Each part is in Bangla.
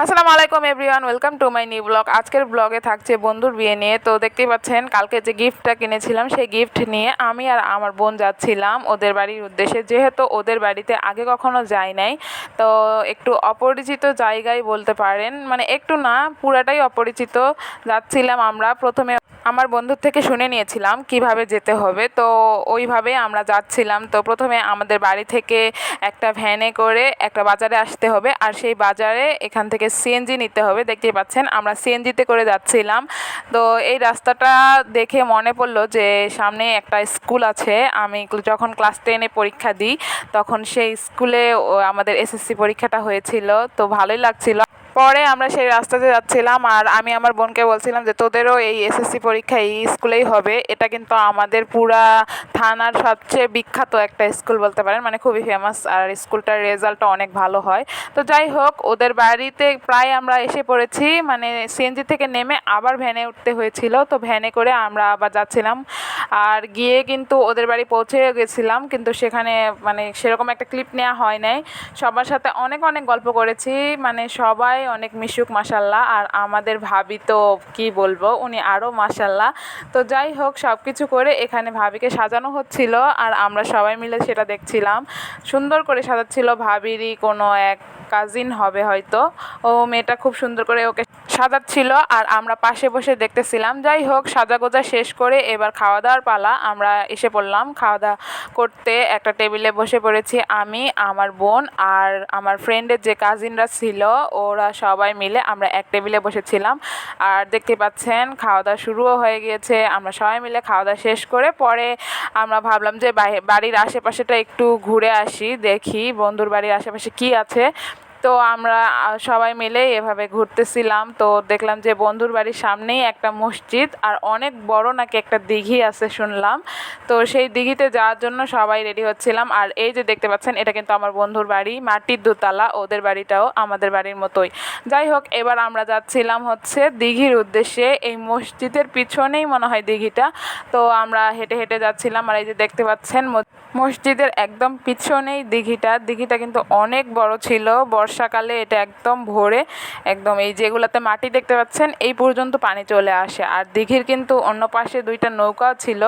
আসসালামু আলাইকুম everyone, welcome to my new blog. আজকের ব্লগে থাকছে বন্ধুর বিয়ে নিয়ে। তো দেখতেই পাচ্ছেন কালকে যে গিফটটা কিনেছিলাম সেই গিফট নিয়ে আমি আর আমার বোন যাচ্ছিলাম ওদের বাড়ির উদ্দেশ্যে। যেহেতু ওদের বাড়িতে আগে কখনো যাই নাই, তো একটু অপরিচিত জায়গায় বলতে পারেন, মানে একটু না পুরাটাই অপরিচিত। যাচ্ছিলাম আমরা প্রথমে আমার বন্ধুর থেকে শুনে নিয়েছিলাম কিভাবে যেতে হবে, তো ওইভাবে আমরা যাচ্ছিলাম। তো প্রথমে আমাদের বাড়ি থেকে একটা ভ্যানে করে একটা বাজারে আসতে হবে, আর সেই বাজারে এখান থেকে সিএনজি নিতে হবে। দেখতেই পাচ্ছেন আমরা সিএনজিতে করে যাচ্ছিলাম। তো এই রাস্তাটা দেখে মনে পড়লো যে সামনে একটা স্কুল আছে। আমি যখন ক্লাস 10-এ পরীক্ষা দিই তখন সেই স্কুলে আমাদের এসএসসি পরীক্ষাটা হয়েছিল, তো ভালোই লাগছিল। পরে আমরা সেই রাস্তাতে যাচ্ছিলাম আর আমি আমার বোনকে বলছিলাম যে তোদেরও এই এসএসসি পরীক্ষা এই স্কুলেই হবে। এটা কিন্তু আমাদের পুরা থানার সবচেয়ে বিখ্যাত একটা স্কুল বলতে পারেন, মানে খুবই ফেমাস, আর স্কুলটার রেজাল্টটা অনেক ভালো হয়। তো যাই হোক, ওদের বাড়িতে প্রায় আমরা এসে পড়েছি, মানে সিএনজি থেকে নেমে আবার ভ্যানে উঠতে হয়েছিল। তো ভ্যানে করে আমরা আবার যাচ্ছিলাম, আর গিয়ে কিন্তু ওদের বাড়ি পৌঁছে গেছিলাম, কিন্তু সেখানে মানে সেরকম একটা ক্লিপ নেওয়া হয় নাই। সবার সাথে অনেক অনেক গল্প করেছি, মানে সবাই অনেক মিশুক মাশাল্লাহ, আর আমাদের ভাবি তো কি বলবো, উনি আরও মাশাল্লাহ। তো যাই হোক, সব কিছু করে এখানে ভাবিকে সাজানো হচ্ছিল আর আমরা সবাই মিলে সেটা দেখছিলাম। সুন্দর করে সাজাচ্ছিল, ভাবিরই কোনো এক কাজিন হবে হয়তো, ও মেয়েটা খুব সুন্দর করে ওকে সাজাচ্ছিল আর আমরা পাশে বসে দেখতেছিলাম। যাই হোক, সাজাগোজা শেষ করে এবার খাওয়া দাওয়ার পালা। আমরা এসে পড়লাম খাওয়া দাওয়া করতে, একটা টেবিলে বসে পড়েছি আমি, আমার বোন আর আমার ফ্রেন্ডের যে কাজিনরা ছিল ওরা সবাই মিলে আমরা এক টেবিলে বসেছিলাম। আর দেখতে পাচ্ছেন খাওয়া দাওয়া শুরুও হয়ে গিয়েছে। আমরা সবাই মিলে খাওয়া দাওয়া শেষ করে পরে আমরা ভাবলাম যে বাড়ির আশেপাশেটা একটু ঘুরে আসি, দেখি বন্ধুর বাড়ির আশেপাশে কি আছে। তো আমরা সবাই মিলে এভাবে ঘুরতেছিলাম। তো দেখলাম যে বন্ধুর বাড়ির সামনেই একটা মসজিদ আর অনেক বড় নাকি একটা দিঘি আছে শুনলাম। তো সেই দিঘিতে যাওয়ার জন্য সবাই রেডি হচ্ছিলাম। আর এই যে দেখতে পাচ্ছেন এটা কিন্তু আমার বন্ধুর বাড়ি, মাটির দোতলা, ওদের বাড়িটাও আমাদের বাড়ির মতোই। যাই হোক, এবার আমরা যাচ্ছিলাম হচ্ছে দিঘির উদ্দেশ্যে। এই মসজিদের পিছনেই মনে হয় দিঘিটা। তো আমরা হেঁটে হেঁটে যাচ্ছিলাম, আর এই যে দেখতে পাচ্ছেন মসজিদের একদম পিছনেই দিঘিটা। দিঘিটা কিন্তু অনেক বড় ছিল, বর্ষাকালে এটা একদম ভরে, একদম এই যেগুলাতে মাটি দেখতে পাচ্ছেন এই পর্যন্ত পানি চলে আসে। আর দিঘির কিন্তু অন্য পাশে দুইটা নৌকাও ছিল,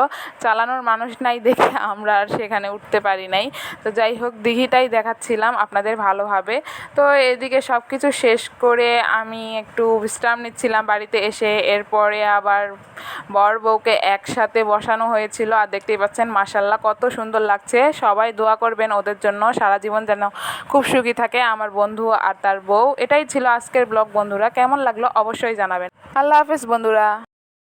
চালানোর মানুষ নাই দেখে আমরা আর সেখানে উঠতে পারি নাই। তো যাই হোক, দিঘিটাই দেখাচ্ছিলাম আপনাদের ভালোভাবে। তো এদিকে সব কিছু শেষ করে আমি একটু বিশ্রাম নিচ্ছিলাম বাড়িতে এসে। এরপরে আবার বর বউকে একসাথে বসানো হয়েছিল, আর দেখতেই পাচ্ছেন মাশাল্লাহ কত সুন্দর লাগছে। সবাই দোয়া করবেন ওদের জন্য, সারা জীবন যেন খুব সুখী থাকে আমার বন্ধু আর তার বউ। এটাই ছিল আজকের ব্লগ বন্ধুরা, কেমন লাগলো অবশ্যই জানাবেন। আল্লাহ হাফেজ বন্ধুরা।